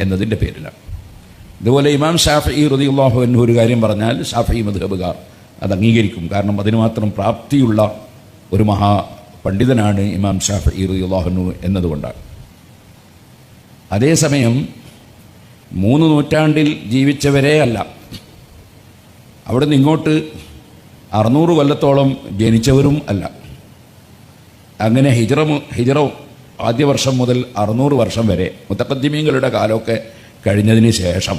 എന്നതിൻ്റെ പേരിലാണ്. ഇതുപോലെ ഇമാം ഷാഫിഈ റളിയല്ലാഹു അൻഹു ഒരു കാര്യം പറഞ്ഞാൽ ഷാഫിഈ മദ്ഹബുകാർ അത് അംഗീകരിക്കും. കാരണം അതിന് മാത്രം പ്രാപ്തിയുള്ള ഒരു മഹാപണ്ഡിതനാണ് ഇമാം ഷാഫിഈ റളിയല്ലാഹു അൻഹു എന്നതുകൊണ്ടാണ്. അതേസമയം 3 നൂറ്റാണ്ടിൽ ജീവിച്ചവരേ അല്ല, അവിടെ നിന്ന് ഇങ്ങോട്ട് 600 കൊല്ലത്തോളം ജനിച്ചവരും അല്ല. അങ്ങനെ ഹിജ്റ ആദ്യ വർഷം മുതൽ 600 വർഷം വരെ മുതഖദ്ദിമീങ്ങളുടെ കാലമൊക്കെ കഴിഞ്ഞതിന് ശേഷം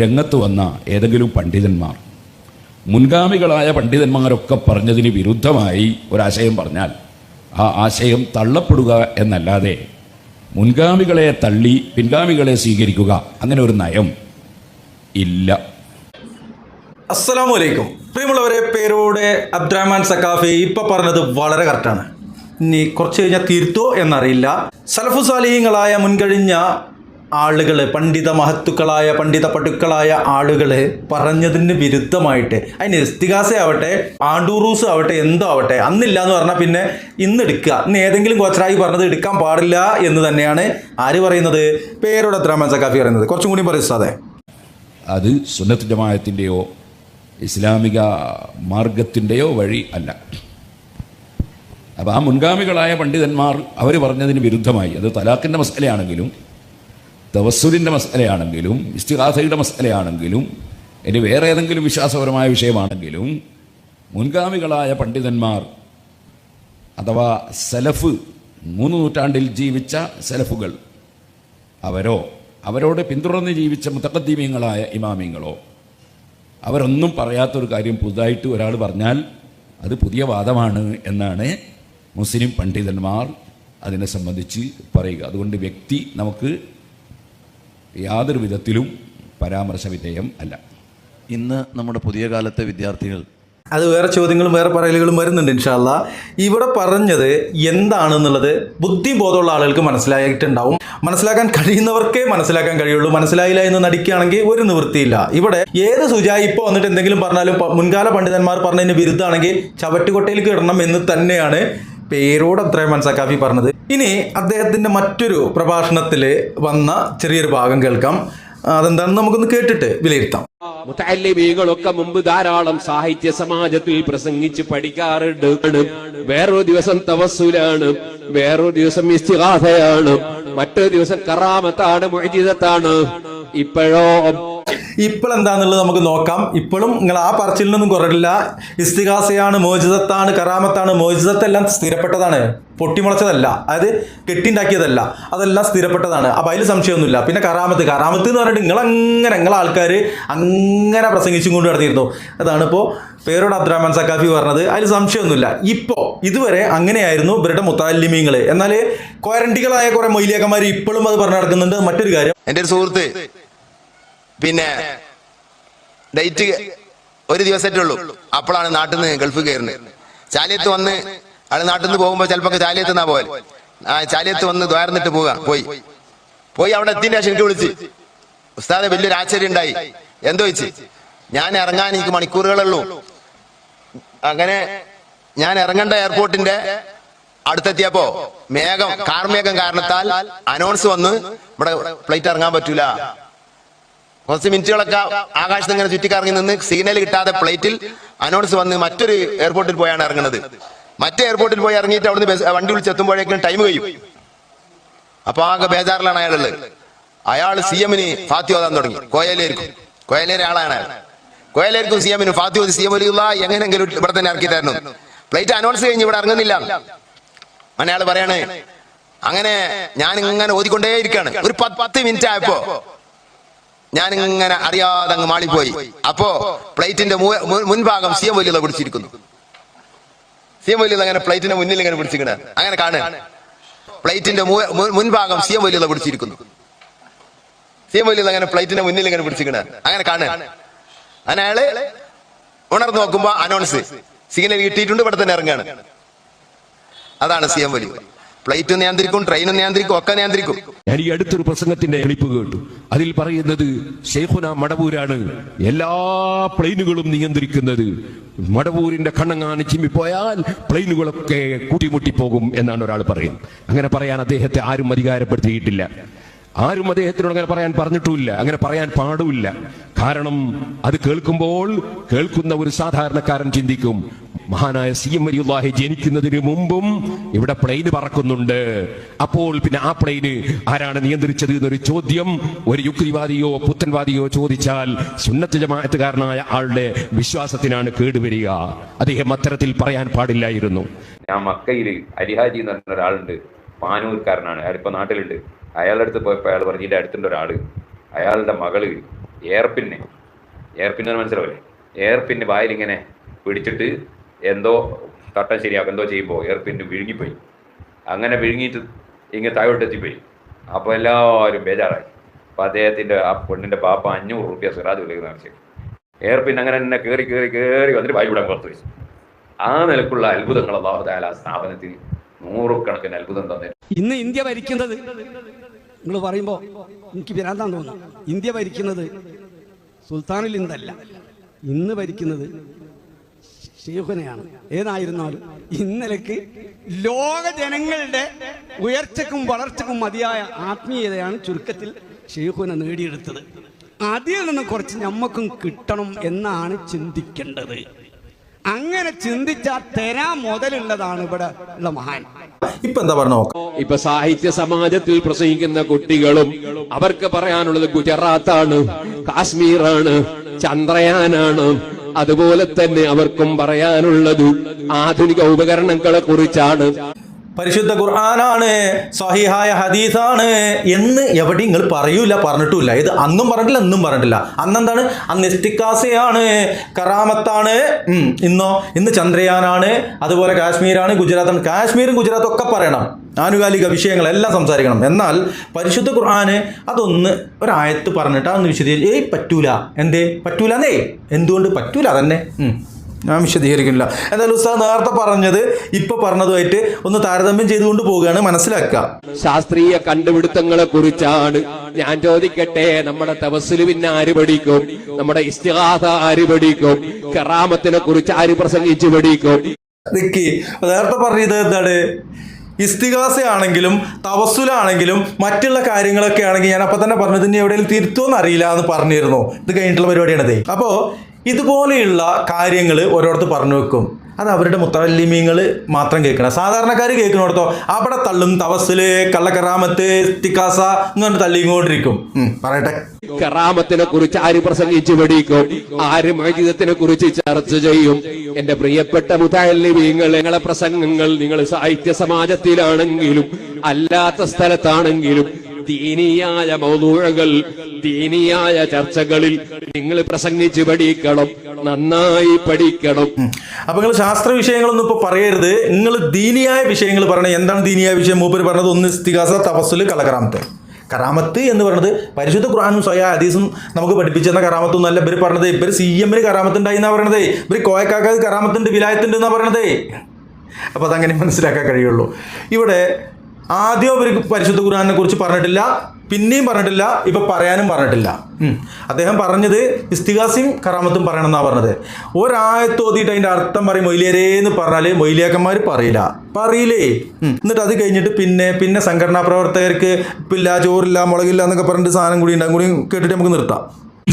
രംഗത്ത് വന്ന ഏതെങ്കിലും പണ്ഡിതന്മാർ മുൻഗാമികളായ പണ്ഡിതന്മാരൊക്കെ പറഞ്ഞതിന് വിരുദ്ധമായി ഒരാശയം പറഞ്ഞാൽ ആ ആശയം തള്ളപ്പെടുക എന്നല്ലാതെ മുൻഗാമികളെ തള്ളി പിൻഗാമികളെ സ്വീകരിക്കുക അങ്ങനെ ഒരു നയം ഇല്ല. അസ്സലാമു അലൈക്കും. പ്രിയമുള്ളവരെ, പേരോടെ അബ്ദുറഹ്മാൻ സഖാഫി ഇപ്പം പറഞ്ഞത് വളരെ കറക്റ്റാണ്. ഇനി കുറച്ച് കഴിഞ്ഞാൽ തീർത്തോ എന്നറിയില്ല. സലഫു സാലിഹീങ്ങളായ മുൻകഴിഞ്ഞ ആളുകൾ, പണ്ഡിത മഹത്തുക്കളായ പണ്ഡിത പടുക്കളായ ആളുകൾ പറഞ്ഞതിന് വിരുദ്ധമായിട്ട് അതിന് ഇസ്തിഗാസയാവട്ടെ ആണ്ടൂറൂസ് ആവട്ടെ എന്തോ ആവട്ടെ അന്നില്ല എന്ന് പറഞ്ഞാൽ പിന്നെ ഇന്ന് എടുക്കുക, ഇന്ന് ഏതെങ്കിലും കോച്ചറായി പറഞ്ഞത് എടുക്കാൻ പാടില്ല എന്ന് തന്നെയാണ് ആര് പറയുന്നത്? പേരോടെ അബ്ദുറഹ്മാൻ സഖാഫി പറയുന്നത്. കുറച്ചും കൂടി പറയുന്നത് അത് സുന്നത്ത് ജമാഅത്തിൻ്റെയോ ഇസ്ലാമിക മാർഗത്തിൻ്റെയോ വഴി അല്ല. അപ്പോൾ ആ മുൻഗാമികളായ പണ്ഡിതന്മാർ അവർ പറഞ്ഞതിന് വിരുദ്ധമായി, അത് തലാഖിൻ്റെ മസലയാണെങ്കിലും തവസ്സുലിൻ്റെ മസലയാണെങ്കിലും ഇസ്തിഗാസയുടെ മസലയാണെങ്കിലും ഇനി വേറെ ഏതെങ്കിലും വിശ്വാസപരമായ വിഷയമാണെങ്കിലും മുൻഗാമികളായ പണ്ഡിതന്മാർ അഥവാ സലഫ് 3 നൂറ്റാണ്ടിൽ ജീവിച്ച സലഫുകൾ അവരോട് പിന്തുടർന്ന് ജീവിച്ച മുതഖദ്ദിമീങ്ങളായ ഇമാമിങ്ങളോ അവരൊന്നും പറയാത്തൊരു കാര്യം പുതുതായിട്ട് ഒരാൾ പറഞ്ഞാൽ അത് പുതിയ വാദമാണ് എന്നാണ് മുസ്ലിം പണ്ഡിതന്മാർ അതിനെ സംബന്ധിച്ച് പറയുക. അതുകൊണ്ട് വ്യക്തി നമുക്ക് യാതൊരു വിധത്തിലും പരാമർശ വിധേയം അല്ല. ഇന്ന് നമ്മുടെ പുതിയ കാലത്തെ വിദ്യാർത്ഥികൾ അത് വേറെ ചോദ്യങ്ങളും വേറെ പറയലുകളും വരുന്നുണ്ട് ഇൻഷാ അല്ലാ. ഇവിടെ പറഞ്ഞത് എന്താണെന്നുള്ളത് ബുദ്ധിബോധമുള്ള ആളുകൾക്ക് മനസ്സിലായിട്ടുണ്ടാവും. മനസ്സിലാക്കാൻ കഴിയുന്നവർക്കേ മനസ്സിലാക്കാൻ കഴിയുള്ളൂ. മനസ്സിലായില്ല എന്ന് നടിക്കുകയാണെങ്കിൽ ഒരു നിവൃത്തിയില്ല. ഇവിടെ ഏത് സുജായി ഇപ്പോൾ വന്നിട്ട് എന്തെങ്കിലും പറഞ്ഞാലും മുൻകാല പണ്ഡിതന്മാർ പറഞ്ഞതിന് വിരുദ്ധമാണെങ്കിൽ ചവറ്റുകൊട്ടയിലേക്ക് ഇടണം എന്ന് തന്നെയാണ് പേരോട് അബ്ദുറഹ്മാൻ സഖാഫി പറഞ്ഞത്. ഇനി അദ്ദേഹത്തിൻ്റെ മറ്റൊരു പ്രഭാഷണത്തിൽ വന്ന ചെറിയൊരു ഭാഗം കേൾക്കാം. അതെന്താണെന്ന് നമുക്കൊന്ന് കേട്ടിട്ട് വിലയിരുത്താം. മുതഅല്ലിമീങ്ങളൊക്കെ മുമ്പ് ധാരാളം സാഹിത്യ സമാജത്തിൽ പ്രസംഗിച്ച് പഠിക്കാറുണ്ട്. വേറൊരു ദിവസം തവസ്സുലാണ്, വേറൊരു ദിവസം ഇസ്തിഗാസയാണ്, മറ്റൊരു ദിവസം കറാമത്താണ്, മുഅ്ജിസത്താണ്. ഇപ്പോഴെന്താന്നുള്ളത് നമുക്ക് നോക്കാം. ഇപ്പോഴും നിങ്ങൾ ആ പറച്ചിലൊന്നും കുറയില്ല. ഇസ്തിഗാസയാണ്, മോചിതത്താണ്, കറാമത്താണ്. മോചിതത്തെല്ലാം സ്ഥിരപ്പെട്ടതാണ്, പൊട്ടിമുളച്ചതല്ല, അതായത് കെട്ടിണ്ടാക്കിയതല്ല, അതെല്ലാം സ്ഥിരപ്പെട്ടതാണ്. അപ്പം അതിൽ സംശയമൊന്നുമില്ല. പിന്നെ കറാമത്ത് എന്ന് പറഞ്ഞിട്ട് നിങ്ങളെ ആൾക്കാർ അങ്ങനെ പ്രസംഗിച്ചും കൊണ്ട് നടത്തിയിരുന്നു. അതാണ് ഇപ്പോൾ പേരോട് അബ്ദുറഹ്മാൻ സഖാഫി പറഞ്ഞത്. അതിൽ സംശയമൊന്നുമില്ല. ഇപ്പോൾ ഇതുവരെ അങ്ങനെയായിരുന്നു ഇവരുടെ മുതഅല്ലിമീങ്ങൾ. എന്നാൽ ക്വാറന്റികളായ കുറെ മൊയ്ലിയാക്കന്മാർ ഇപ്പോഴും അത് പറഞ്ഞു നടക്കുന്നുണ്ട്. മറ്റൊരു കാര്യം, എൻ്റെ ഒരു സുഹൃത്ത് പിന്നെ ഡേറ്റ് ഒരു ദിവസമേ ഉള്ളൂ, അപ്പോഴാണ് നാട്ടിൽ നിന്ന് ഗൾഫ് കയറുന്നത്. ചാലിയത്ത് വന്ന് ആൾ നാട്ടിൽ നിന്ന് പോകുമ്പോൾ ചിലപ്പോൾ ചാലിയത്ത് നിന്നാ പോയാൽ ചാലിയത്ത് വന്ന് ദ്വാരന്നിട്ട് പോയി അവിടെ എത്തിൻ്റെ ശേഷം എനിക്ക് വിളിച്ച് ഉസ്താദെ വലിയൊരു ആശ്ചര്യം ഉണ്ടായി. എന്തോ വെച്ച് ഞാൻ ഇറങ്ങാൻ എനിക്ക് മണിക്കൂറുകളുള്ളൂ. അങ്ങനെ ഞാൻ ഇറങ്ങേണ്ട എയർപോർട്ടിന്റെ അടുത്തെത്തിയപ്പോ കാർമേഘം കാരണത്താൽ അനൗൺസ് വന്ന് ഇവിടെ ഫ്ലൈറ്റ് ഇറങ്ങാൻ പറ്റൂല. കുറച്ച് മിനിറ്റുകളൊക്കെ ആകാശത്ത് ഇങ്ങനെ ചുറ്റിക്കറങ്ങി നിന്ന് സിഗ്നൽ കിട്ടാതെ ഫ്ലൈറ്റിൽ അനൗൺസ് വന്ന് മറ്റൊരു എയർപോർട്ടിൽ പോയാണ് ഇറങ്ങുന്നത്. മറ്റേ എയർപോർട്ടിൽ പോയി ഇറങ്ങിയിട്ട് അവിടുന്ന് വണ്ടി വിളിച്ചെത്തുമ്പോഴേക്കും ടൈം കഴിയും. അപ്പൊ ആകെ ബേജാറിലാണ് അയാളുള്ളത്. അയാൾ CM-ന് ഫാത്തി ഓതാൻ തുടങ്ങി. കോയലേരി ആളാണ്. കോയലേരിക്കും CM-ന് ഫാത്തി ഓതി CM എങ്ങനെയെങ്കിലും ഇവിടെ തന്നെ ഇറക്കി തരണം. ഫ്ലൈറ്റ് അനൗൺസ് കഴിഞ്ഞ് ഇവിടെ ഇറങ്ങുന്നില്ല. അയാൾ പറയാണ്. അങ്ങനെ ഞാൻ ഇങ്ങനെ ഓതിക്കൊണ്ടേ ഇരിക്കുകയാണ്. ഒരു 10 മിനിറ്റ് ആയപ്പോ ഞാൻ ഇങ്ങനെ അറിയാതെ അങ്ങ് മാളിപ്പോയി. അപ്പോ ഫ്ലൈറ്റിന്റെ മുൻഭാഗം CM വലിയ പിടിച്ചിരിക്കുന്നു. CM വലിയ അങ്ങനെ ഫ്ലൈറ്റിന്റെ മുന്നിൽ ഇങ്ങനെ പിടിച്ചിരിക്കണ അങ്ങനെ കാണുക. ഫ്ലൈറ്റിന്റെ മുൻഭാഗം CM വലിയ പിടിച്ചിരിക്കുന്നു. CM വലിയ അങ്ങനെ ഫ്ലൈറ്റിന്റെ മുന്നിൽ ഇങ്ങനെ പിടിച്ചിരിക്കണ അങ്ങനെ കാണുക. അയാള് ഉണർന്നു നോക്കുമ്പോ അനൗൺസ് സിഗ്നൽ കിട്ടിയിട്ടുണ്ട്, ഇവിടെ തന്നെ ഇറങ്ങാണ്. അതാണ് CM വലിയ. ഫ്ലൈറ്റ് നിയന്ത്രിക്കും, ട്രെയിൻ നിയന്ത്രിക്കും, ഒക്കെ നിയന്ത്രിക്കും. ഞാൻ ഈ അടുത്തൊരു പ്രസംഗത്തിന്റെ ക്ലിപ്പ് കേട്ടു. അതിൽ പറയുന്നത് ശൈഖുന മടവൂരാണ് എല്ലാ പ്ലെയിനുകളും നിയന്ത്രിക്കുന്നത്. മടവൂരിന്റെ കണ്ണങ്ങാണ് ചിമ്മിപ്പോയാൽ പ്ലെയിനുകളൊക്കെ കൂട്ടിമുട്ടിപ്പോകും എന്നാണ് ഒരാൾ പറയുന്നത്. അങ്ങനെ പറയാൻ അദ്ദേഹത്തെ ആരും അധികാരപ്പെടുത്തിയിട്ടില്ല. ആരും അദ്ദേഹത്തിനോട് അങ്ങനെ പറയാൻ പറഞ്ഞിട്ടുമില്ല, അങ്ങനെ പറയാൻ പാടുമില്ല. കാരണം അത് കേൾക്കുമ്പോൾ കേൾക്കുന്ന ഒരു സാധാരണക്കാരൻ ചിന്തിക്കും, മഹാനായ CM വലിയുള്ളാഹി ജനിക്കുന്നതിന് മുമ്പും ഇവിടെ പ്ലെയിന് പറക്കുന്നുണ്ട്, അപ്പോൾ പിന്നെ ആ പ്ലെയിന് ആരാണ് നിയന്ത്രിച്ചത് എന്നൊരു ചോദ്യം ഒരു യുക്തിവാദിയോ പുത്തൻവാദിയോ ചോദിച്ചാൽ സുന്നത്ത് ജമാഅത്തുകാരനായ ആളുടെ വിശ്വാസത്തിനാണ് കേടുവരിക. അദ്ദേഹം അത്തരത്തിൽ പറയാൻ പാടില്ലായിരുന്നു. ഞാൻ മക്കയിൽ അരിഹാജി എന്ന് പറഞ്ഞ ഒരാളുണ്ട്, പാനൂർക്കാരനാണ്, അയാളിപ്പോൾ നാട്ടിലുണ്ട്. അയാളുടെ അടുത്ത് പോയപ്പോൾ അയാൾ പറഞ്ഞു, ഇതിൻ്റെ അടുത്തുണ്ട് ഒരാൾ, അയാളുടെ മകള് എയർപിന്ന് മനസ്സിലാവില്ലേ, എയർപിന്ന് വായിലിങ്ങനെ പിടിച്ചിട്ട് എന്തോ തട്ടം ശരിയാക്കും എന്തോ ചെയ്യുമ്പോൾ എയർപിന്ന് വിഴുങ്ങിപ്പോയി. അങ്ങനെ വിഴുങ്ങിയിട്ട് ഇങ്ങനെ താഴോട്ടെത്തിപ്പോയി. അപ്പോൾ എല്ലാവരും ബേജാറായി. അപ്പോൾ അദ്ദേഹത്തിൻ്റെ ആ പെണ്ണിൻ്റെ പാപ്പ 500 രൂപ സിറാജ് വിളിക്കുന്ന കാണിച്ചു. എയർപിന്ന് അങ്ങനെ തന്നെ കയറി വന്നിട്ട് വായി വിടാൻ പുറത്തു വെച്ചു. ആ നിലക്കുള്ള അത്ഭുതങ്ങൾ അല്ലാഹു തആല ആ സ്ഥാപനത്തിന് നൂറുകണക്കിന് അത്ഭുതം തന്നെ. ഇന്ന് ഇന്ത്യ ഭരിക്കുന്നത്, നിങ്ങൾ പറയുമ്പോൾ എനിക്ക് ഭ്രാന്താന്ന് തോന്നുന്നു, ഇന്ത്യ ഭരിക്കുന്നത് സുൽത്താനുൽ ഹിന്ദല്ല, ഇന്ന് ഭരിക്കുന്നത് ഷെയ്ഖുനെയാണ്. ഏതായിരുന്നാലും ഇന്നലേക്ക് ലോക ജനങ്ങളുടെ ഉയർച്ചക്കും വളർച്ചക്കും മതിയായ ആത്മീയതയാണ് ചുരുക്കത്തിൽ ഷെയ്ഖുന നേടിയെടുത്തത്. അതിൽ നിന്ന് കുറച്ച് ഞമ്മക്കും കിട്ടണം എന്നാണ് ചിന്തിക്കേണ്ടത്. അങ്ങനെ ചിന്തിച്ചാൽ തരാൻ മുതലുള്ളതാണ് ഇവിടെ ഉള്ള മഹാൻ. ഇപ്പൊ എന്താ പറഞ്ഞ നോക്കാം. ഇപ്പൊ സാഹിത്യ സമാജത്തിൽ പ്രസംഗിക്കുന്ന കുട്ടികളും അവർക്ക് പറയാനുള്ളത് ഗുജറാത്താണ്, കാശ്മീറാണ്, ചന്ദ്രയാനാണ്. അതുപോലെ തന്നെ അവർക്കും പറയാനുള്ളത് ആധുനിക ഉപകരണങ്ങളെ കുറിച്ചാണ്. പരിശുദ്ധ ഖുർആനാണ്, സ്വഹീഹായ ഹദീസാണ് എന്ന് എവിടെ നിങ്ങൾ പറയൂല, പറഞ്ഞിട്ടുമില്ല. ഇത് അന്നും പറഞ്ഞിട്ടില്ല, ഇന്നും പറഞ്ഞിട്ടില്ല. അന്നെന്താണ്? അന്ന് ഇസ്തിഖാസയാണ്, കറാമത്താണ്. ഇന്ന് ചന്ദ്രയാനാണ്, അതുപോലെ കാശ്മീരാണ്, ഗുജറാത്താണ്. കാശ്മീരും ഗുജറാത്തും ഒക്കെ പറയണം, ആനുകാലിക വിഷയങ്ങളെല്ലാം സംസാരിക്കണം. എന്നാൽ പരിശുദ്ധ ഖുർആന് അതൊന്ന് ഒരായത്ത് പറഞ്ഞിട്ട് അതൊന്ന് വിശദീകരിച്ച് പറ്റൂല. എന്തേ പറ്റൂലെന്നേ? എന്തുകൊണ്ട് പറ്റൂല? തന്നെ ഞാൻ വിശദീകരിക്കുന്നില്ല. എന്തായാലും ഉസ്താദ് നേരത്തെ പറഞ്ഞത് ഇപ്പൊ പറഞ്ഞതുമായിട്ട് ഒന്ന് താരതമ്യം ചെയ്തുകൊണ്ട് പോവുകയാണ്, മനസ്സിലാക്കുക. ശാസ്ത്രീയ കണ്ടുപിടുത്തങ്ങളെ കുറിച്ചാണ് ഞാൻ ചോദിക്കട്ടെ. നമ്മുടെ തവസ്സുല് പിന്നെ ആര് പഠിക്കും? നമ്മുടെ ഇസ്തിഗാസ ആര് പഠിക്കും? കറാമത്തിനെ കുറിച്ച് ആര് പ്രസംഗിച്ചു പഠിക്കും? നേരത്തെ പറഞ്ഞത് എന്താണ്? ഇസ്തിഗാസയാണെങ്കിലും തവസ്സുലാണെങ്കിലും മറ്റുള്ള കാര്യങ്ങളൊക്കെ ആണെങ്കിൽ ഞാൻ അപ്പം തന്നെ പറഞ്ഞത് ഇനി എവിടെയെങ്കിലും തിരുത്തുമെന്ന് അറിയില്ല എന്ന് പറഞ്ഞിരുന്നു. ഇത് കഴിഞ്ഞിട്ടുള്ള പരിപാടിയാണത്. അപ്പോൾ ഇതുപോലെയുള്ള കാര്യങ്ങൾ ഓരോരുത്തർ പറഞ്ഞു വെക്കും. അത് അവരുടെ മുത്തവല്ലിമീങ്ങൾ മാത്രം കേൾക്കണം. സാധാരണക്കാർ കേൾക്കുന്നിടത്തോ അവിടെ തള്ളും തവസ്സില്, കള്ളക്കറാമത്ത്, ഇസ്തിഖാസ എന്ന് തള്ളിക്കൊണ്ടിരിക്കും. പറയട്ടെ. കറാമത്തിനെ കുറിച്ച് ആര് പ്രസംഗിച്ചു പഠിക്കും? ആര് മൗജിദത്തിനെ കുറിച്ച് ചർച്ച ചെയ്യും? എന്റെ പ്രിയപ്പെട്ട മുതഅല്ലിമീങ്ങൾ, നിങ്ങളെ പ്രസംഗങ്ങൾ നിങ്ങൾ സാഹിത്യ സമാജത്തിലാണെങ്കിലും അല്ലാത്ത സ്ഥലത്താണെങ്കിലും ദീനിയായ മൗദൂഅകൾ, ദീനിയായ ചർച്ചകളിൽ നിങ്ങൾ പ്രസംഗിച്ച് പഠിക്കണം, നന്നായി പഠിക്കണം. അപ്പൊ നിങ്ങൾ ശാസ്ത്ര വിഷയങ്ങളൊന്നും ഇപ്പൊ പറയരുത്, നിങ്ങൾ ദീനിയായ വിഷയങ്ങൾ പറയണം. എന്താണ് ദീനിയായ വിഷയം? മൂപ്പര് പറഞ്ഞത് ഒന്ന് ഇസ്തിഗാസ, തവസ്സുല്, കള്ളക്കറാമത്ത്. കറാമത്ത് എന്ന് പറയുന്നത് പരിശുദ്ധ ഖുർആനും സ്വയ ഹദീസും നമുക്ക് പഠിപ്പിച്ചെന്ന കറാമത്തൊന്നും അല്ല ഇവർ പറഞ്ഞത്. ഇവർ CM കറാമത്തുണ്ടായി എന്നാ പറയണത്. ഇവർ കോയക്കാക്കാക്ക് കറാമത്തുണ്ട്, വിലായത്തുണ്ട് എന്നാ പറയണത്. അപ്പോൾ അതങ്ങനെ മനസ്സിലാക്കാൻ കഴിയുള്ളൂ. ഇവിടെ ആദ്യം അവർ പരിശുദ്ധ ഖുർആനെ കുറിച്ച് പറഞ്ഞിട്ടില്ല, പിന്നെയും പറഞ്ഞിട്ടില്ല, ഇപ്പൊ പറയാനും പറഞ്ഞിട്ടില്ല. അദ്ദേഹം പറഞ്ഞത് ഇസ്തിഗാസയും കറാമത്തും പറയണം എന്നാ പറഞ്ഞത്. ഒരായത്ത് ഓതിയിട്ട് അതിന്റെ അർത്ഥം പറയും മൊയ്ലിയരേ എന്ന് പറഞ്ഞാല് മൊയ്ലിയാക്കന്മാർ പറയില്ലേ. എന്നിട്ട് അത് കഴിഞ്ഞിട്ട് പിന്നെ സംഘടനാ പ്രവർത്തകർക്ക് ഉപ്പില്ല, ചോറില്ല, മുളകില്ല എന്നൊക്കെ പറഞ്ഞിട്ട് സാധനം കൂടി ഉണ്ടാകും. കൂടി കേട്ടിട്ട് നമുക്ക് നിർത്താം.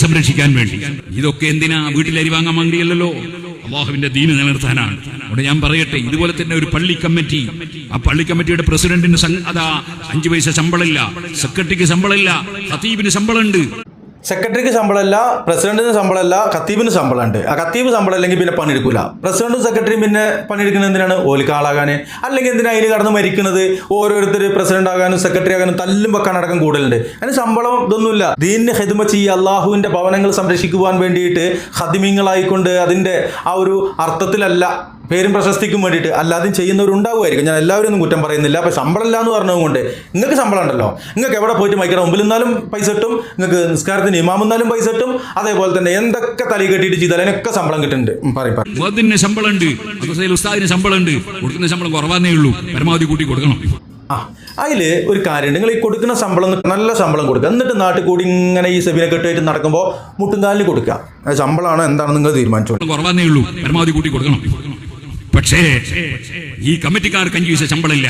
സംരക്ഷിക്കാൻ വേണ്ടി ഇതൊക്കെ എന്തിനാ? വീട്ടിൽ അരി വാങ്ങാൻ വേണ്ടിയല്ലോ, അള്ളാഹുവിന്റെ ദീന് നിലനിർത്താനാണ്. അവിടെ ഞാൻ പറയട്ടെ, ഇതുപോലെ തന്നെ ഒരു പള്ളി കമ്മിറ്റി, ആ പള്ളി കമ്മിറ്റിയുടെ പ്രസിഡന്റിന് 5 പൈസ ശമ്പളമില്ല, സെക്രട്ടറിക്ക് ശമ്പളമില്ല, ഖതീബിന് ശമ്പളമുണ്ട്. സെക്രട്ടറിക്ക് ശമ്പളമല്ല, പ്രസിഡന്റിന് ശമ്പളമല്ല, ഖത്തീബിന് ശമ്പളമുണ്ട്. ആ ഖത്തീബ് ശമ്പളം അല്ലെങ്കിൽ പിന്നെ പണിയെടുക്കില്ല. പ്രസിഡന്റും സെക്രട്ടറിയും പിന്നെ പണിയെടുക്കുന്നത് എന്തിനാണ്? ഓലിക്ക് ആളാകാൻ. അല്ലെങ്കിൽ എന്തിനാ അതിൽ കടന്ന് മരിക്കുന്നത്? ഓരോരുത്തർ പ്രസിഡന്റ് ആകാനും സെക്രട്ടറി ആകാനും തല്ലും വെക്കാനടക്കം കൂടുതലുണ്ട്. അതിന് ശമ്പളം ഇതൊന്നുമില്ല. ദീനിന് ഹിദ്മ ചെയ്യുക, അള്ളാഹുവിന്റെ ഭവനങ്ങൾ സംരക്ഷിക്കുവാൻ വേണ്ടിയിട്ട് ഖദിമീങ്ങളായിക്കൊണ്ട് അതിന്റെ ആ ഒരു അർത്ഥത്തിലല്ല, പേരും പ്രശസ്തിക്കും വേണ്ടിയിട്ട് അല്ലാതെയും ചെയ്യുന്നവരുണ്ടാവുമായിരിക്കും. ഞാൻ എല്ലാവരും ഒന്നും കുറ്റം പറയുന്നില്ല. അപ്പോൾ ശമ്പളം ഇല്ല എന്ന് പറഞ്ഞതുകൊണ്ട് നിങ്ങൾക്ക് ശമ്പളം ഉണ്ടല്ലോ. നിങ്ങൾക്ക് എവിടെ പോയിട്ട് മൈക്കയുടെ മുമ്പിൽ നിന്നാലും പൈസ കിട്ടും, നിങ്ങൾക്ക് നിസ്കാരത്തിന് ഇമാം നിന്നാലും പൈസ കിട്ടും. അതേപോലെ തന്നെ എന്തൊക്കെ തലി കെട്ടിയിട്ട് ചെയ്താൽ അതിനൊക്കെ ശമ്പളം കിട്ടുന്നുണ്ട്. ശമ്പളം ഉണ്ട്, ഉസ്താദിന് ശമ്പളം ഉണ്ട്. കൊടുക്കുന്ന ശമ്പളം കുറവാന്നേ ഉള്ളൂ, പരമാവധി കൂട്ടി കൊടുക്കണം. അതിൽ ഒരു കാര്യമുണ്ട്. നിങ്ങൾ ഈ കൊടുക്കുന്ന ശമ്പളം നല്ല ശമ്പളം കൊടുക്കുക. എന്നിട്ട് നാട്ടിൽ കൂടി ഇങ്ങനെ ഈ സെബിനെ കെട്ടായിട്ട് നടക്കുമ്പോൾ മുട്ടുംകാലിൽ കൊടുക്കുക. അത് ശമ്പളമാണോ എന്താണെന്ന് നിങ്ങൾ തീരുമാനിച്ചോളൂ. കുറവാന്നേ ഉള്ളൂ, പരമാവധി കൂട്ടി കൊടുക്കണം. പക്ഷേ ഈ കമ്മിറ്റിക്കാർക്ക് 5 പൈസ ശമ്പളമില്ല.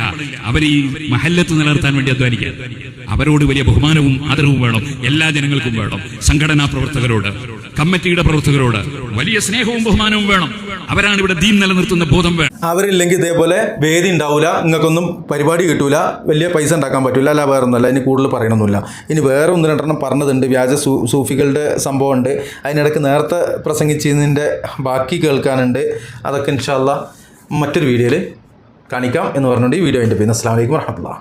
അവർ ഈ മഹല്ലത്ത് നിലനിർത്താൻ വേണ്ടി അധ്വാനിക്കുക. അവരോട് വലിയ ബഹുമാനവും ആദരവും വേണം, എല്ലാ ജനങ്ങൾക്കും വേണം. സംഘടനാ പ്രവർത്തകരോട്, കമ്മിറ്റിയുടെ പ്രവർത്തകരോട് വലിയ സ്നേഹവും ബഹുമാനവും വേണം. അവരാണ് ഇവിടെ ദീൻ നിലനിർത്തുന്ന ബോധം വേണം. അവരില്ലെങ്കിൽ ഇതേപോലെ വേദി ഉണ്ടാവില്ല, നിങ്ങൾക്കൊന്നും പരിപാടി കിട്ടൂല, വലിയ പൈസ ഉണ്ടാക്കാൻ പറ്റില്ല. അല്ല വേറെ ഒന്നുമല്ല, ഇനി കൂടുതൽ പറയണമെന്നില്ല. ഇനി വേറെ 1-2 പറഞ്ഞതുണ്ട്, വ്യാജ സൂഫികളുടെ സംഭവമുണ്ട്. അതിനിടയ്ക്ക് നേരത്തെ പ്രസംഗിച്ചതിൻ്റെ ബാക്കി കേൾക്കാനുണ്ട്. അതൊക്കെ ഇൻഷാ അല്ലാഹ് മറ്റൊരു വീഡിയോയിൽ കാണിക്കാം എന്ന് പറഞ്ഞുകൊണ്ട് ഈ വീഡിയോ അതിൻ്റെ പിന്നെ അസ്സലാമു അലൈക്കും വറഹ്മത്തുള്ളാഹി.